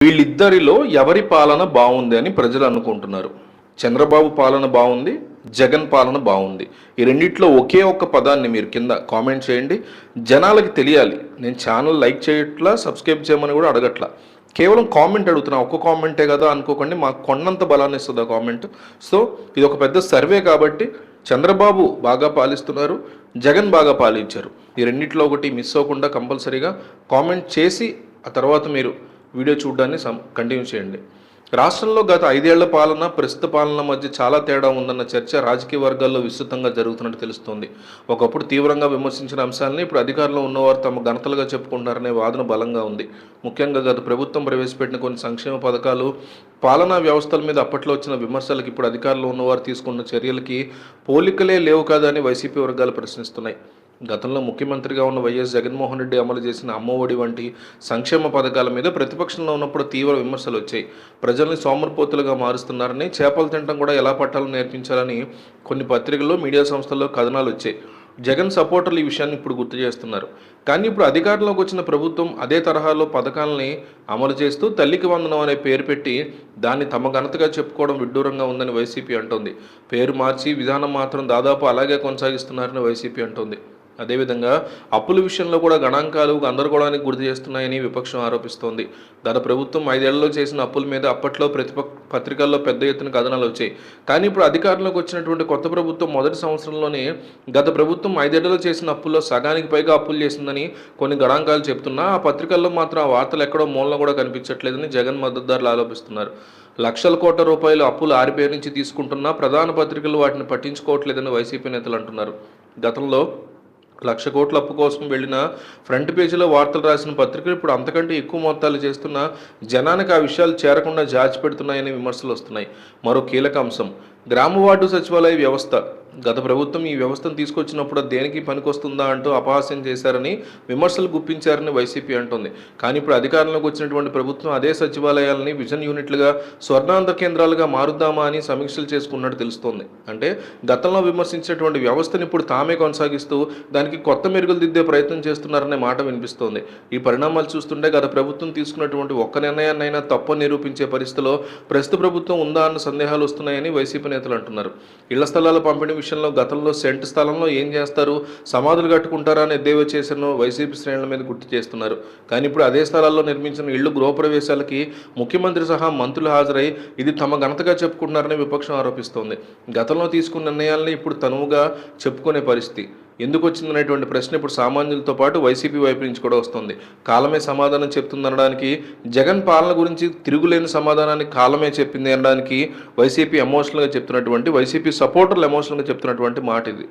వీళ్ళిద్దరిలో ఎవరి పాలన బాగుంది అని ప్రజలు అనుకుంటున్నారు? చంద్రబాబు పాలన బాగుంది, జగన్ పాలన బాగుంది. ఈ రెండిట్లో ఒకే ఒక్క పదాన్ని మీరు కింద కామెంట్ చేయండి. జనాలకి తెలియాలి. నేను ఛానల్ లైక్ చేయట్లా, సబ్స్క్రైబ్ చేయమని కూడా అడగట్లా. కేవలం కామెంట్ అడుగుతున్నా. ఒక్క కామెంటే కదా అనుకోకండి, మాకు కొండంత బలాన్ని ఇస్తుంది ఆ కామెంట్. సో ఇది ఒక పెద్ద సర్వే కాబట్టి చంద్రబాబు బాగా పాలిస్తున్నారు, జగన్ బాగా పాలించారు. ఈ రెండిట్లో ఒకటి మిస్ అవ్వకుండా కంపల్సరీగా కామెంట్ చేసి ఆ తర్వాత మీరు వీడియో చూడడాన్ని కంటిన్యూ చేయండి. రాష్ట్రంలో గత 5 ఏళ్ల పాలన, ప్రస్తుత పాలన మధ్య చాలా తేడా ఉందన్న చర్చ రాజకీయ వర్గాల్లో విస్తృతంగా జరుగుతున్నట్టు తెలుస్తోంది. ఒకప్పుడు తీవ్రంగా విమర్శించిన అంశాలని ఇప్పుడు అధికారంలో ఉన్నవారు తమ ఘనతలుగా చెప్పుకుంటారనే వాదన బలంగా ఉంది. ముఖ్యంగా గత ప్రభుత్వం ప్రవేశపెట్టిన కొన్ని సంక్షేమ పథకాలు, పాలనా వ్యవస్థల మీద అప్పట్లో వచ్చిన విమర్శలకు ఇప్పుడు అధికారంలో ఉన్నవారు తీసుకున్న చర్యలకి పోలికలే లేవు కాదా అని వైసీపీ వర్గాలు ప్రశ్నిస్తున్నాయి. గతంలో ముఖ్యమంత్రిగా ఉన్న వైఎస్ జగన్మోహన్ రెడ్డి అమలు చేసిన అమ్మఒడి వంటి సంక్షేమ పథకాల మీద ప్రతిపక్షంలో ఉన్నప్పుడు తీవ్ర విమర్శలు వచ్చాయి. ప్రజల్ని సోమరిపోతులుగా మారుస్తున్నారని, చేపలు తినడం కూడా ఎలా పట్టాలో నేర్పించాలని కొన్ని పత్రికల్లో, మీడియా సంస్థల్లో కథనాలు వచ్చాయి. జగన్ సపోర్టర్లు ఈ విషయాన్ని ఇప్పుడు గుర్తు చేస్తున్నారు. కానీ ఇప్పుడు అధికారంలోకి వచ్చిన ప్రభుత్వం అదే తరహాలో పథకాలని అమలు చేస్తూ తల్లికి వందనం అనే పేరు పెట్టి దాన్ని తమ ఘనతగా చెప్పుకోవడం విడ్డూరంగా ఉందని వైసీపీ అంటోంది. పేరు మార్చి విధానం మాత్రం దాదాపు అలాగే కొనసాగిస్తున్నారని వైసీపీ అంటోంది. అదేవిధంగా అప్పుల విషయంలో కూడా గణాంకాలు గందరగోళానికి గురి చేస్తున్నాయని విపక్షం ఆరోపిస్తోంది. గత ప్రభుత్వం 5 ఏళ్లలో చేసిన అప్పుల మీద అప్పట్లో పత్రికల్లో పెద్ద ఎత్తున కథనాలు వచ్చాయి. కానీ ఇప్పుడు అధికారంలోకి వచ్చినటువంటి కొత్త ప్రభుత్వం మొదటి సంవత్సరంలోనే గత ప్రభుత్వం 5 ఏళ్లలో చేసిన అప్పుల్లో సగానికి పైగా అప్పులు చేసిందని కొన్ని గణాంకాలు చెబుతున్నా ఆ పత్రికల్లో మాత్రం ఆ వార్తలు ఎక్కడో మూలన కూడా కనిపించట్లేదని జగన్ మద్దతుదారులు ఆరోపిస్తున్నారు. లక్షల కోట్ల రూపాయలు అప్పులు ఆరిపేరు నుంచి తీసుకుంటున్నా ప్రధాన పత్రికలు వాటిని పట్టించుకోవట్లేదని వైసీపీ నేతలు అంటున్నారు. గతంలో 1,00,000 కోట్ల అప్పు కోసం వెళ్ళిన ఫ్రంట్ పేజీలో వార్తలు రాసిన పత్రికలు ఇప్పుడు అంతకంటే ఎక్కువ మొత్తాలు చేస్తున్న జనానికి ఆ విషయాలు చేరకుండా జాచిపెడుతున్నాయని విమర్శలు వస్తున్నాయి. మరో కీలక అంశం గ్రామ వార్డు సచివాలయ వ్యవస్థ. గత ప్రభుత్వం ఈ వ్యవస్థను తీసుకొచ్చినప్పుడు దేనికి పనికొస్తుందా అంటూ అపహాస్యం చేశారని, విమర్శలు గుప్పించారని వైసీపీ అంటోంది. కానీ ఇప్పుడు అధికారంలోకి వచ్చినటువంటి ప్రభుత్వం అదే సచివాలయాలని విజన్ యూనిట్లుగా, స్వర్ణాంధ్ర కేంద్రాలుగా మారుద్దామా అని సమీక్షలు చేసుకున్నట్టు తెలుస్తోంది. అంటే గతంలో విమర్శించినటువంటి వ్యవస్థను ఇప్పుడు తామే కొనసాగిస్తూ దానికి కొత్త మెరుగులు దిద్దే ప్రయత్నం చేస్తున్నారనే మాట వినిపిస్తోంది. ఈ పరిణామాలు చూస్తుంటే గత ప్రభుత్వం తీసుకున్నటువంటి ఒక్క నిర్ణయాన్నైనా తప్పు నిరూపించే పరిస్థితిలో ప్రస్తుత ప్రభుత్వం ఉందా అన్న సందేహాలు వస్తున్నాయని వైసీపీ నేతలు అంటున్నారు. ఇళ్ల స్థలాల పంపిణీ విషయంలో గతంలో సెంటు స్థలంలో ఏం చేస్తారు, సమాధులు కట్టుకుంటారా అని ఎద్దేవా చేసిన వైసీపీ శ్రేణుల మీద గుర్తు చేస్తున్నారు. కానీ ఇప్పుడు అదే స్థలాల్లో నిర్మించిన ఇళ్లు గృహప్రవేశాలకి ముఖ్యమంత్రి సహా మంత్రులు హాజరై ఇది తమ ఘనతగా చెప్పుకుంటున్నారని విపక్షం ఆరోపిస్తోంది. గతంలో తీసుకున్న నిర్ణయాలని ఇప్పుడు తనువుగా చెప్పుకునే పరిస్థితి ఎందుకు వచ్చిందనేటువంటి ప్రశ్న ఇప్పుడు సామాన్యులతో పాటు వైసీపీ వైపు నుంచి కూడా వస్తుంది. కాలమే సమాధానం చెప్తుందనడానికి, జగన్ పాలన గురించి తిరుగులేని సమాధానాన్ని కాలమే చెప్పింది అనడానికి వైసీపీ ఎమోషనల్గా చెప్తున్నటువంటి, వైసీపీ సపోర్టర్లు ఎమోషనల్గా చెప్తున్నటువంటి మాట ఇది.